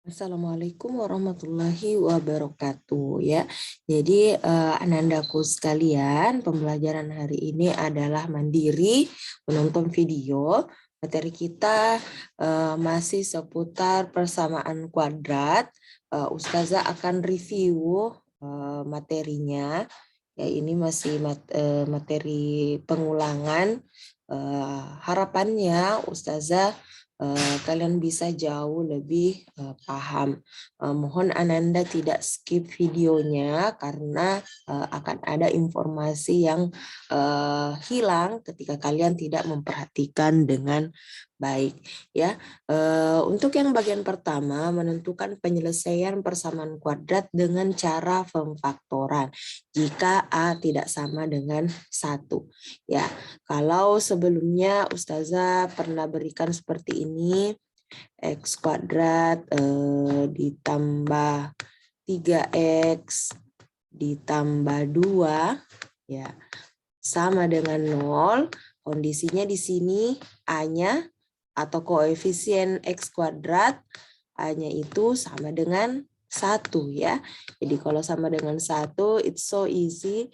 Assalamualaikum warahmatullahi wabarakatuh ya. Jadi anandaku sekalian, pembelajaran hari ini adalah mandiri menonton video. Materi kita masih seputar persamaan kuadrat. Ustazah akan review materinya. Ya, ini masih materi pengulangan. Harapannya Ustazah kalian bisa jauh lebih paham. Mohon Ananda tidak skip videonya karena akan ada informasi yang hilang ketika kalian tidak memperhatikan dengan baik. Ya, untuk yang bagian pertama, menentukan penyelesaian persamaan kuadrat dengan cara pemfaktoran jika A tidak sama dengan 1. Ya, kalau sebelumnya Ustazah pernah berikan seperti ini, X kuadrat ditambah 3X ditambah 2 ya sama dengan 0. Kondisinya di sini A-nya atau koefisien X kuadrat A-nya itu sama dengan 1 ya. Jadi kalau sama dengan 1, it's so easy.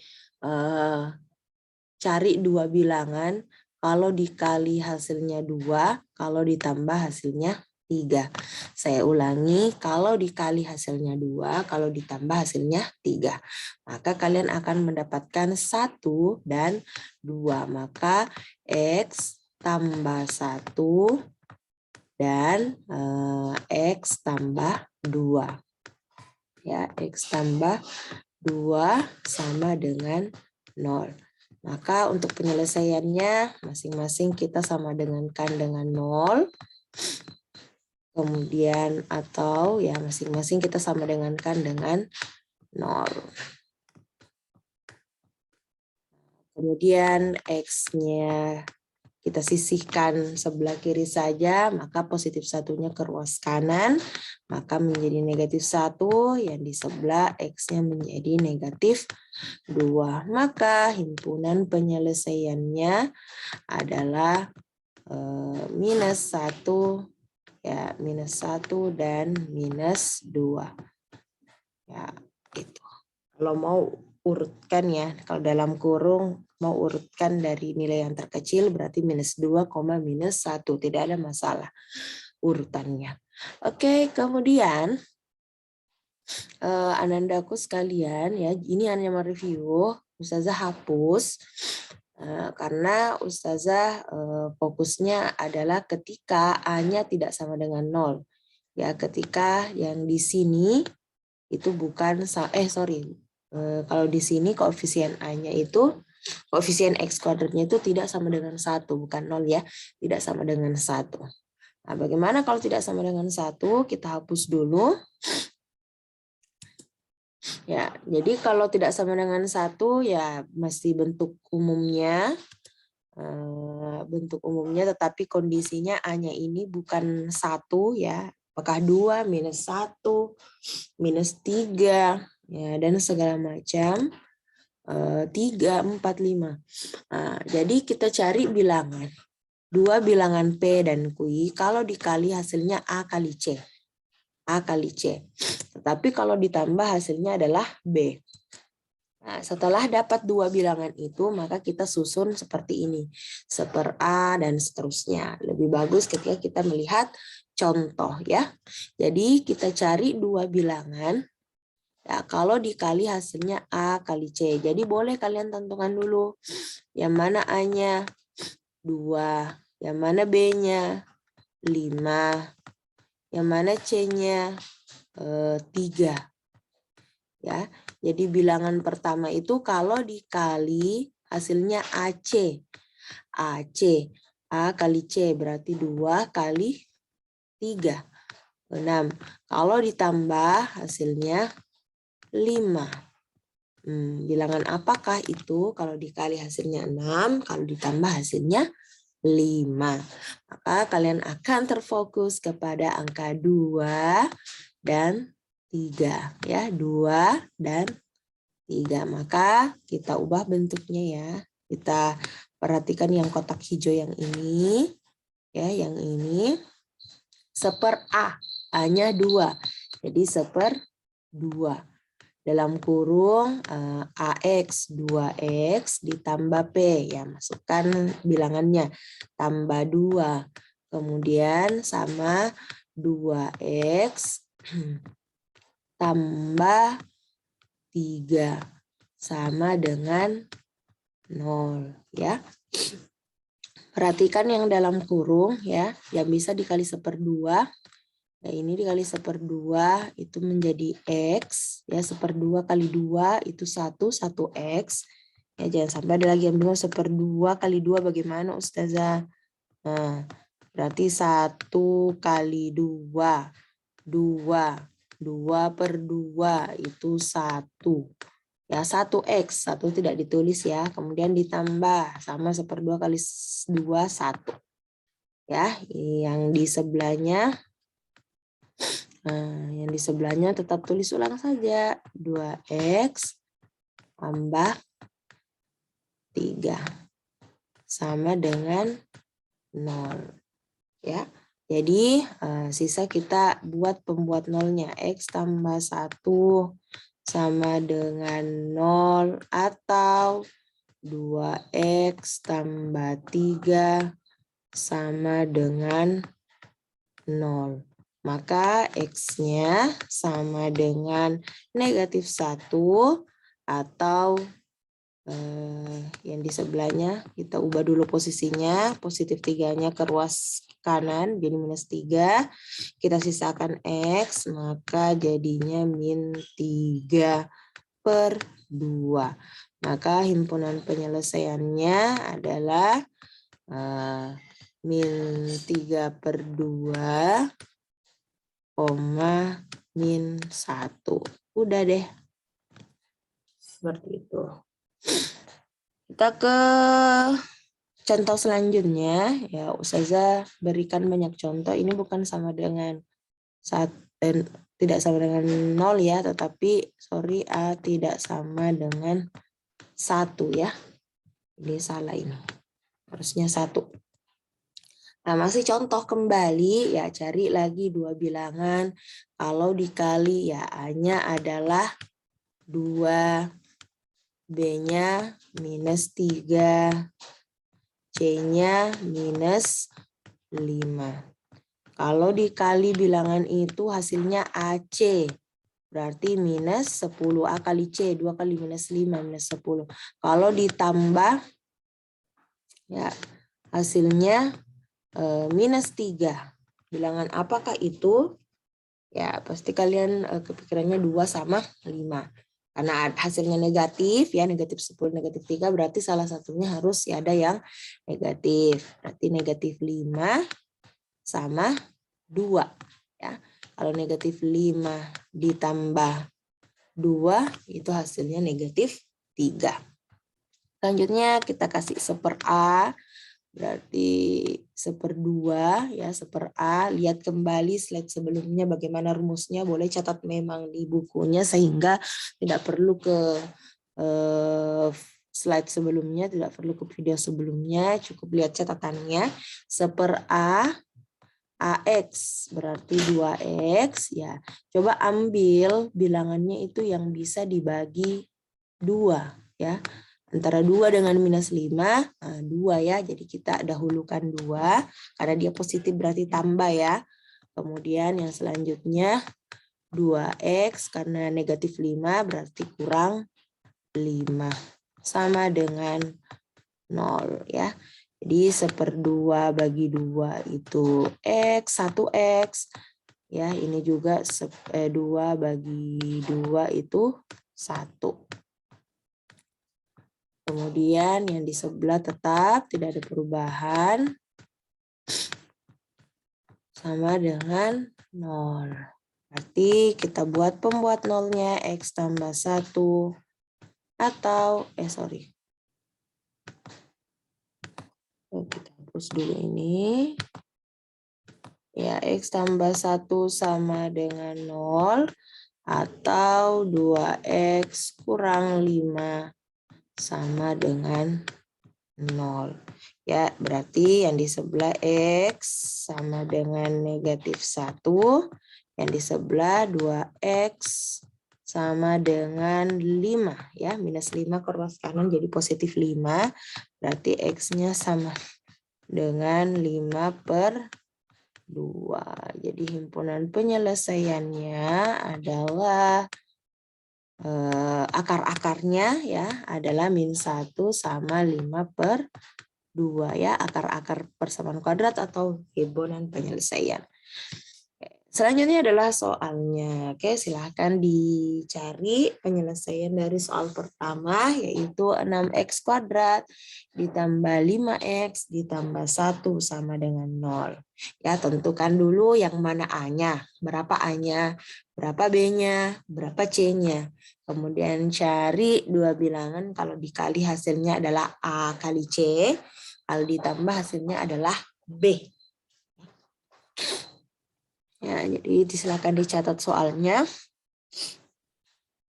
Cari dua bilangan, kalau dikali hasilnya 2, kalau ditambah hasilnya 3. Saya ulangi, kalau dikali hasilnya 2, kalau ditambah hasilnya 3. Maka kalian akan mendapatkan 1 dan 2. Maka X tambah 1 dan X tambah 2. Ya, X tambah 2 sama dengan 0. Maka untuk penyelesaiannya masing-masing kita sama dengankan dengan 0. Kemudian atau ya masing-masing kita sama dengankan dengan 0. Kemudian X-nya kita sisihkan sebelah kiri saja, maka positif satunya ke ruas kanan, maka menjadi negatif 1, yang di sebelah X-nya menjadi negatif 2. Maka himpunan penyelesaiannya adalah minus 1, ya, minus 1 dan minus 2. Ya, itu. Kalau mau urutkan ya, kalau dalam kurung mau urutkan dari nilai yang terkecil berarti minus 2, minus 1. Tidak ada masalah urutannya. Oke, kemudian anandaku sekalian ya, ini hanya mereview. Ustazah hapus karena Ustazah fokusnya adalah ketika A-nya tidak sama dengan 0. Ya, ketika yang di sini itu bukan kalau di sini koefisien A-nya itu, koefisien X kuadratnya itu tidak sama dengan 1, bukan 0 ya, tidak sama dengan 1. Nah, bagaimana kalau tidak sama dengan 1? Kita hapus dulu. Ya, jadi kalau tidak sama dengan 1 ya mesti bentuk umumnya. Tetapi kondisinya A-nya ini bukan 1 ya. Apakah 2, minus 1, minus 3, ya, dan segala macam. 3, 4, 5. Nah, jadi kita cari bilangan. Dua bilangan P dan Q, kalau dikali hasilnya A kali C. A kali C. Tetapi kalau ditambah hasilnya adalah B. Nah, setelah dapat dua bilangan itu, maka kita susun seperti ini. Seper A dan seterusnya. Lebih bagus ketika kita melihat contoh ya. Jadi kita cari dua bilangan. Ya, kalau dikali hasilnya A kali C. Jadi boleh kalian tentukan dulu. Yang mana A-nya 2. Yang mana B-nya 5. Yang mana C-nya 3. Ya, jadi bilangan pertama itu kalau dikali hasilnya AC. AC. A kali C berarti 2 kali 3. 6. Kalau ditambah hasilnya 5. Bilangan apakah itu? Kalau dikali hasilnya 6, kalau ditambah hasilnya 5. Maka kalian akan terfokus kepada angka 2 dan 3. Ya, 2 dan 3. Maka kita ubah bentuknya ya. Kita perhatikan yang kotak hijau yang ini. Ya, yang ini. Seper A A-nya 2. Jadi 1/2. Dalam kurung AX 2X ditambah P. Ya, masukkan bilangannya. Tambah 2. Kemudian sama 2X tambah 3. Sama dengan 0. Ya. Perhatikan yang dalam kurung ya, yang bisa dikali 1/2. Nah, ini dikali 1/2 itu menjadi X. Ya, 1/2 kali 2 itu 1 X. Ya, jangan sampai ada lagi yang bingung 1/2 kali 2 bagaimana Ustazah. Nah, berarti 1 kali 2. 2/2 itu 1. Ya, 1X. 1 tidak ditulis ya. Kemudian ditambah. Sama 1/2 kali 2, 1. Ya, yang di sebelahnya. Nah, yang di sebelahnya tetap tulis ulang saja. 2X tambah 3. Sama dengan 0. Ya. Jadi sisa kita buat pembuat nolnya. X tambah 1 sama dengan 0 atau 2X tambah 3 sama dengan 0. Maka X-nya sama dengan negatif 1 atau yang di sebelahnya kita ubah dulu posisinya. Positif 3-nya ke ruas kanan jadi minus 3. Kita sisakan X maka jadinya min 3/2. Maka himpunan penyelesaiannya adalah min 3/2 min 1. Udah deh. Seperti itu. Kita ke contoh selanjutnya. Ya, Ustazah berikan banyak contoh. Ini bukan sama dengan tidak sama dengan 0 ya, tetapi sorry A tidak sama dengan 1 ya. Ini salah ini. Harusnya 1. Nah, masih contoh kembali, ya cari lagi 2 bilangan. Kalau dikali, ya A-nya adalah 2, B-nya minus 3, C-nya minus 5. Kalau dikali bilangan itu hasilnya AC, berarti minus 10. A kali C, 2 kali minus 5, minus 10. Kalau ditambah, ya hasilnya minus 3. Bilangan apakah itu? Ya, pasti kalian kepikirannya 2 sama 5. Karena hasilnya negatif, ya negatif 10, negatif 3, berarti salah satunya harus ya ada yang negatif. Berarti negatif 5 sama 2. Ya. Kalau negatif 5 ditambah 2, itu hasilnya negatif 3. Selanjutnya kita kasih 1/A. Berarti 1/2 ya, 1/A. Lihat kembali slide sebelumnya bagaimana rumusnya, boleh catat memang di bukunya sehingga tidak perlu ke slide sebelumnya, tidak perlu ke video sebelumnya, cukup lihat catatannya. 1/A AX berarti 2X ya. Coba ambil bilangannya itu yang bisa dibagi 2 ya. Antara 2 dengan minus 5, 2 ya. Jadi kita dahulukan 2, karena dia positif berarti tambah ya. Kemudian yang selanjutnya 2X karena negatif 5 berarti kurang 5. Sama dengan 0 ya. Jadi 1/2 bagi 2 itu X, 1X. Ya, ini juga 2 bagi 2 itu 1. Kemudian yang di sebelah tetap tidak ada perubahan. Sama dengan 0. Berarti kita buat pembuat nolnya X tambah 1 atau kita hapus dulu ini. Ya, X tambah 1 sama dengan 0 atau 2X kurang 5 sama dengan 0. Ya, berarti yang di sebelah X sama dengan negatif 1. Yang di sebelah 2x sama dengan 5 ya, minus 5 ke ruas kanan jadi positif 5, berarti x-nya sama dengan 5/2. Jadi himpunan penyelesaiannya adalah akar-akarnya ya adalah -1 sama 5/2 ya, akar-akar persamaan kuadrat atau himpunan penyelesaian. Selanjutnya adalah soalnya. Oke, silahkan dicari penyelesaian dari soal pertama, yaitu 6x kuadrat ditambah 5x ditambah 1 sama dengan 0. Ya, tentukan dulu yang mana A-nya, berapa A-nya, berapa B-nya, berapa C-nya. Kemudian cari dua bilangan, kalau dikali hasilnya adalah A kali C, kalau ditambah hasilnya adalah B. Ya, jadi silakan dicatat soalnya.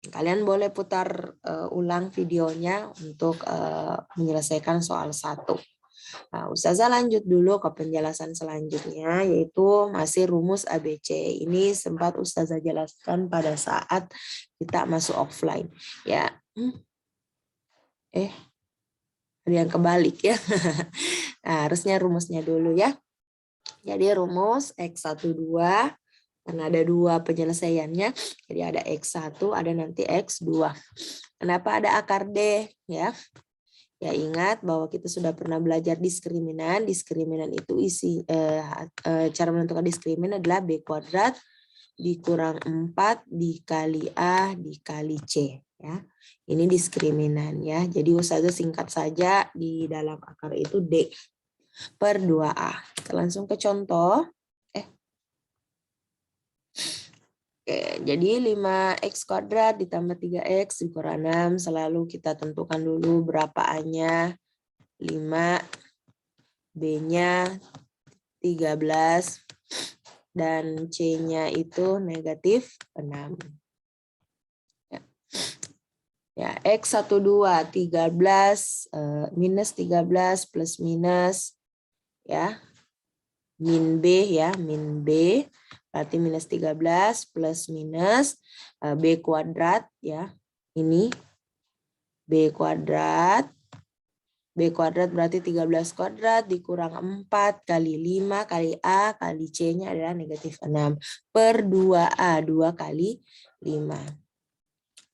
Kalian boleh putar ulang videonya untuk menyelesaikan soal 1. Nah, Ustazah lanjut dulu ke penjelasan selanjutnya, yaitu masih rumus ABC. Ini sempat Ustazah jelaskan pada saat kita masuk offline. Ya, ada yang kebalik ya. Nah, harusnya rumusnya dulu ya. Jadi rumus X12, karena ada dua penyelesaiannya, jadi ada X1, ada nanti X2. Kenapa ada akar D? Ya ingat bahwa kita sudah pernah belajar diskriminan. Diskriminan itu cara menentukan diskriminan adalah B kuadrat dikurang 4 dikali A dikali C. Ya, ini diskriminan ya. Jadi Ustazah singkat saja di dalam akar itu D per 2A. Kita langsung ke contoh. Oke, jadi 5x kuadrat ditambah 3x dikurang 6. Selalu kita tentukan dulu berapa A-nya. 5, B-nya 13, dan C-nya itu negatif 6. Ya, X12, 13, minus 13 plus minus, ya, min B ya, min B, berarti minus 13 plus minus B kuadrat ya, ini B kuadrat berarti 13 kuadrat dikurang 4 kali 5 kali A kali C-nya adalah negatif 6 per 2A, 2 kali 5.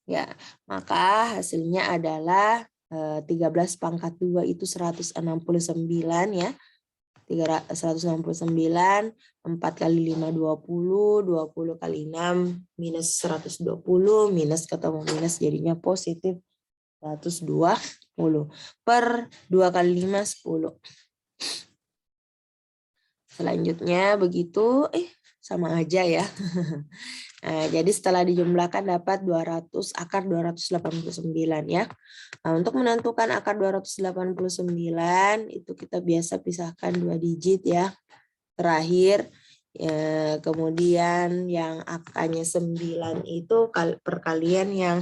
Ya, maka hasilnya adalah 13 pangkat 2 itu 169 ya. 169, 4 kali 5, 20, 20 kali 6, minus 120, minus ketemu minus jadinya positif 120, per 2 kali 5, 10. Selanjutnya begitu, sama aja ya. Nah, jadi setelah dijumlahkan dapat 200, akar 289 ya. Nah, untuk menentukan akar 289 itu kita biasa pisahkan 2 digit ya. Terakhir kemudian yang angkanya 9 itu perkalian yang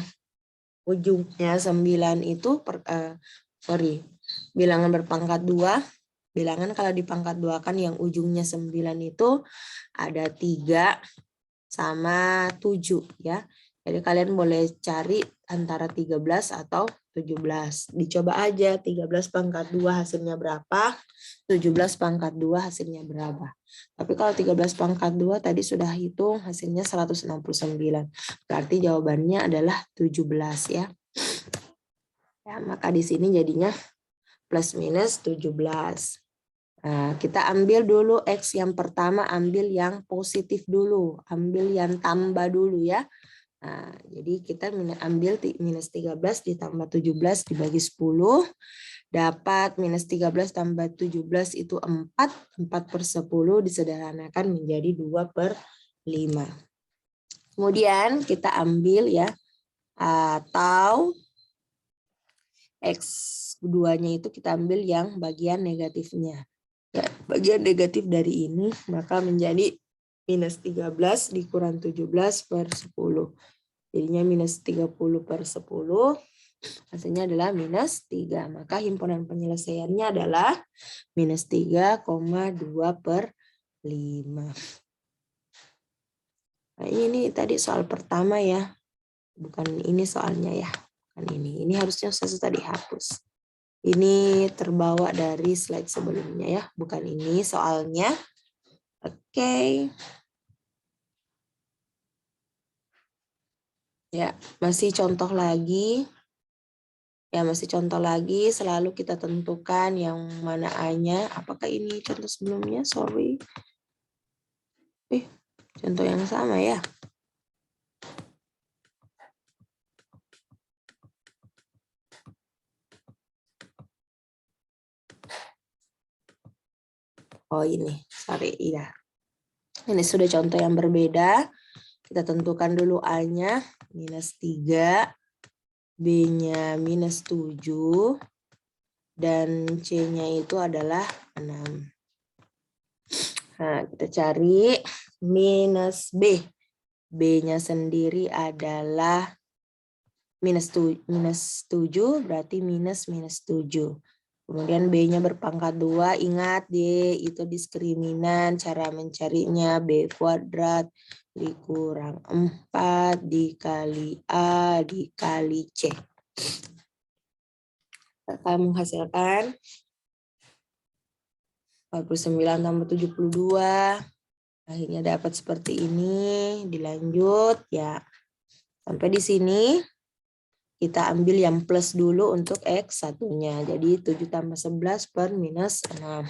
ujungnya 9 itu bilangan berpangkat 2. Bilangan kalau dipangkat 2 kan yang ujungnya 9 itu ada 3 sama 7 ya. Jadi kalian boleh cari antara 13 atau 17. Dicoba aja 13 pangkat 2 hasilnya berapa, 17 pangkat 2 hasilnya berapa. Tapi kalau 13 pangkat 2 tadi sudah hitung hasilnya 169. Berarti jawabannya adalah 17 ya. Ya, maka di sini jadinya plus minus 17. Nah, kita ambil dulu X yang pertama, ambil yang positif dulu, ambil yang tambah dulu ya. Nah, jadi kita ambil minus 13 ditambah 17 dibagi 10, dapat minus 13 tambah 17 itu 4, 4/10 disederhanakan menjadi 2/5. Kemudian kita ambil ya, atau X2-nya itu kita ambil yang bagian negatifnya. Ya, bagian negatif dari ini maka menjadi minus 13 dikurang 17/10. Jadinya minus 30/10. Hasilnya adalah minus 3. Maka himpunan penyelesaiannya adalah minus 3,2/5. Nah, ini tadi soal pertama ya. Bukan ini soalnya ya. Bukan ini. Ini harusnya saya tadi hapus. Ini terbawa dari slide sebelumnya ya. Bukan ini soalnya. Oke. Ya, masih contoh lagi. Ya, masih contoh lagi. Selalu kita tentukan yang mana A-nya. Apakah ini contoh sebelumnya? Sorry. Contoh yang sama ya. Oh ini, sorry, iya. Ini sudah contoh yang berbeda. Kita tentukan dulu A-nya minus 3, B-nya minus 7, dan C-nya itu adalah 6. Nah, kita cari minus B. B-nya sendiri adalah minus 7, berarti minus 7. Kemudian B-nya berpangkat 2, ingat D itu diskriminan, cara mencarinya B kuadrat dikurang 4 dikali A dikali C. Kita menghasilkan 49 tambah 72. Akhirnya dapat seperti ini, dilanjut ya. Sampai di sini. Kita ambil yang plus dulu untuk X satunya. Jadi 7 tambah 11 per minus 6.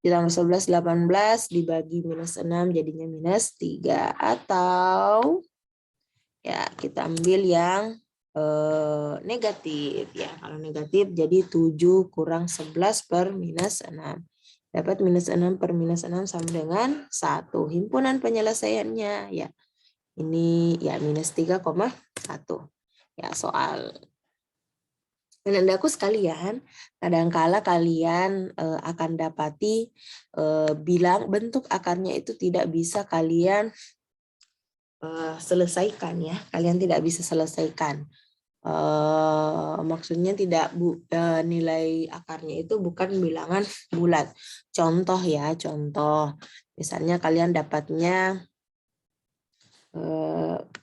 7 tambah 11, 18 dibagi minus 6 jadinya minus 3. Atau ya kita ambil yang negatif. Ya, kalau negatif jadi 7 kurang 11 per minus 6. Dapat minus 6 per minus 6 sama dengan 1. Himpunan penyelesaiannya ya. Ini ya minus 3,1. Ya, soal Anandaku sekalian, kadangkala kalian akan dapati bilang bentuk akarnya itu tidak bisa kalian selesaikan ya. Kalian tidak bisa selesaikan. Maksudnya tidak nilai akarnya itu bukan bilangan bulat. Contoh ya, contoh. Misalnya kalian dapatnya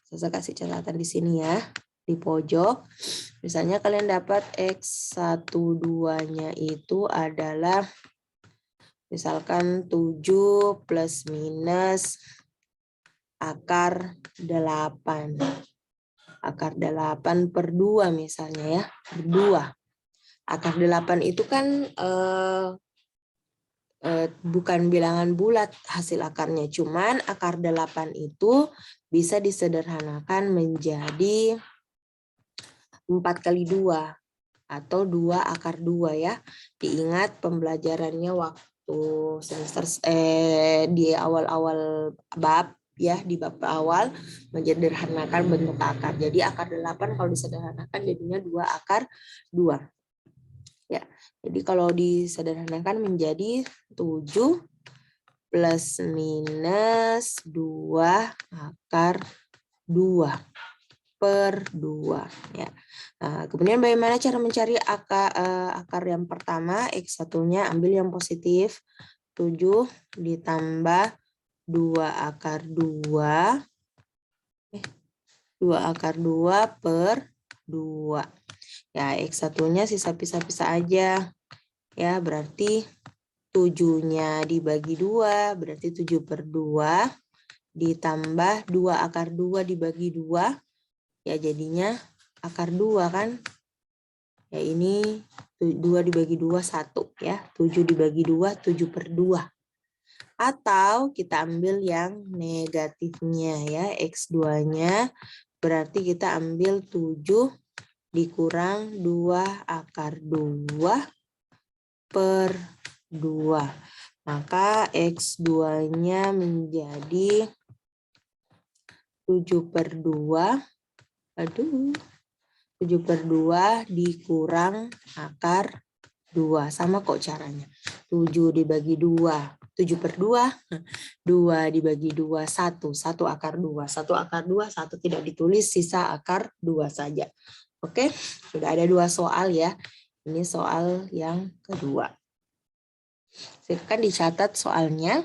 saya kasih catatan di sini ya, di pojok. Misalnya kalian dapat X12-nya itu adalah misalkan 7 plus minus akar 8. Akar 8 per 2 misalnya ya, per 2. Akar 8 itu kan bukan bilangan bulat hasil akarnya, cuman akar 8 itu bisa disederhanakan menjadi 4 kali 2 atau 2 akar 2 ya. Diingat pembelajarannya waktu semester di awal-awal bab ya, di bab awal menyederhanakan bentuk akar. Jadi akar 8 kalau disederhanakan jadinya 2 akar 2. Ya. Jadi kalau disederhanakan menjadi 7 plus minus 2 akar 2 per 2 ya. Nah, kemudian bagaimana cara mencari akar yang pertama? X1-nya ambil yang positif. 7 ditambah 2 akar 2. 2 akar 2 per 2. Ya, X1-nya sisa pisah-pisah aja. Ya, berarti 7-nya dibagi 2, berarti 7 per 2. Ditambah 2 akar 2 dibagi 2. Ya, jadinya akar 2 kan. Ya, ini 2 dibagi 2, 1 ya. 7 dibagi 2, 7 per 2. Atau kita ambil yang negatifnya ya. X2-nya berarti kita ambil 7 dikurang 2 akar 2 per 2. Maka X2-nya menjadi 7 per 2. 7 per 2 dikurang akar 2. Sama kok caranya. 7 dibagi 2. 7 per 2. 2 dibagi 2. 1. 1 akar 2. 1 akar 2. 1 tidak ditulis. Sisa akar 2 saja. Oke. Sudah ada 2 soal ya. Ini soal yang kedua. Silakan dicatat soalnya.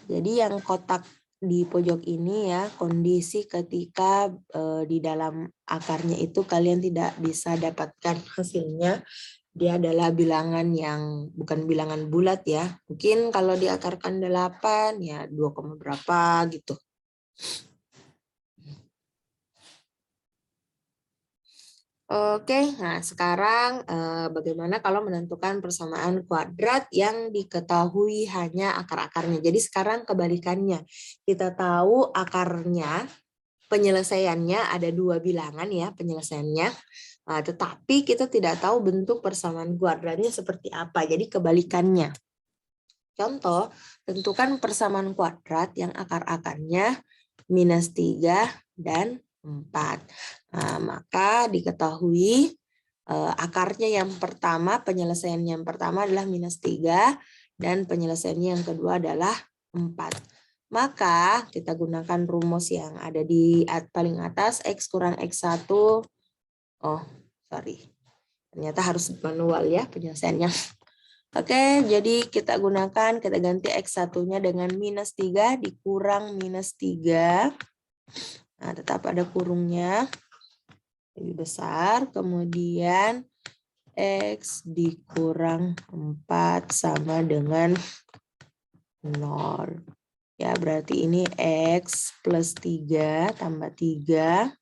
Jadi yang kotak di pojok ini ya, kondisi ketika di dalam akarnya itu kalian tidak bisa dapatkan hasilnya. Dia adalah bilangan yang bukan bilangan bulat ya. Mungkin kalau diakarkan 8 ya 2, berapa gitu. Oke, nah sekarang bagaimana kalau menentukan persamaan kuadrat yang diketahui hanya akar-akarnya. Jadi sekarang kebalikannya. Kita tahu akarnya, penyelesaiannya ada 2 bilangan ya penyelesaiannya. Tetapi kita tidak tahu bentuk persamaan kuadratnya seperti apa. Jadi kebalikannya. Contoh, tentukan persamaan kuadrat yang akar-akarnya -3 dan 4. Nah, maka diketahui akarnya yang pertama, penyelesaian yang pertama adalah -3 dan penyelesaiannya yang kedua adalah 4. Maka kita gunakan rumus yang ada di paling atas, X kurang X1. Oh, sorry. Ternyata harus manual ya penyelesaiannya. Oke, jadi kita ganti X1-nya dengan -3 dikurang -3. Nah, tetap ada kurungnya, lebih besar. Kemudian X dikurang 4 sama dengan 0. Ya, berarti ini X plus 3 tambah 3.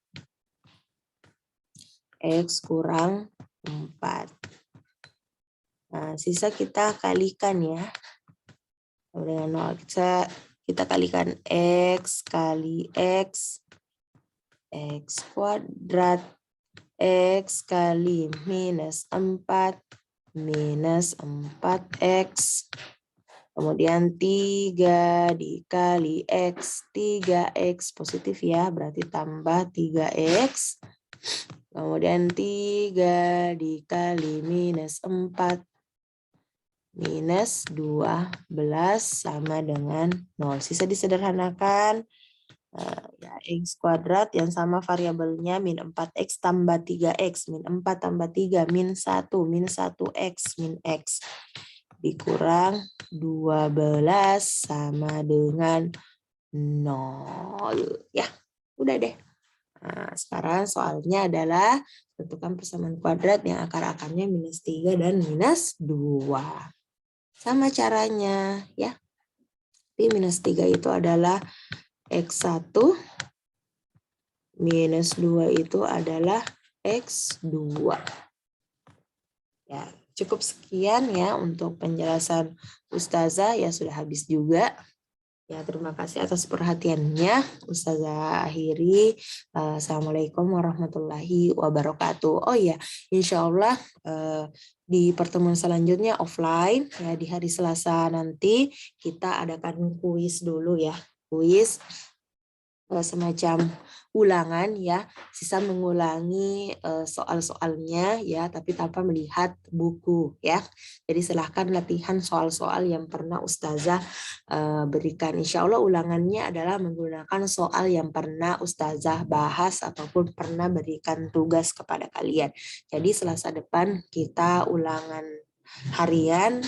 X kurang 4. Nah, sisa kita kalikan ya. Dengan 0. Kita kalikan X kali X kuadrat, X kali -4 minus 4X. Kemudian 3 dikali X, 3X positif ya, berarti tambah 3X. Kemudian 3 dikali -4 minus 12 sama dengan 0. Sisa disederhanakan. Ya, X kuadrat yang sama variabelnya -4X tambah 3X. -4 tambah 3 -1. -1X min X. Dikurang 12 sama dengan 0. Ya, udah deh. Nah, sekarang soalnya adalah tentukan persamaan kuadrat yang akar-akarnya -3 dan -2. Sama caranya ya. Tapi -3 itu adalah X1, -2 itu adalah X2. Ya, cukup sekian ya untuk penjelasan Ustazah, ya sudah habis juga. Ya, terima kasih atas perhatiannya. Ustazah akhiri. Assalamualaikum warahmatullahi wabarakatuh. Oh iya, insya Allah di pertemuan selanjutnya offline ya, di hari Selasa nanti kita adakan kuis dulu ya. Kuis semacam ulangan ya, sisa mengulangi soal-soalnya ya, tapi tanpa melihat buku ya. Jadi silahkan latihan soal-soal yang pernah Ustazah berikan. Insya Allah ulangannya adalah menggunakan soal yang pernah Ustazah bahas ataupun pernah berikan tugas kepada kalian. Jadi Selasa depan kita ulangan harian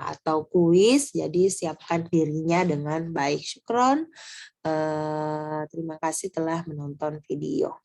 atau kuis, jadi siapkan dirinya dengan baik. Syukron. Terima kasih telah menonton video.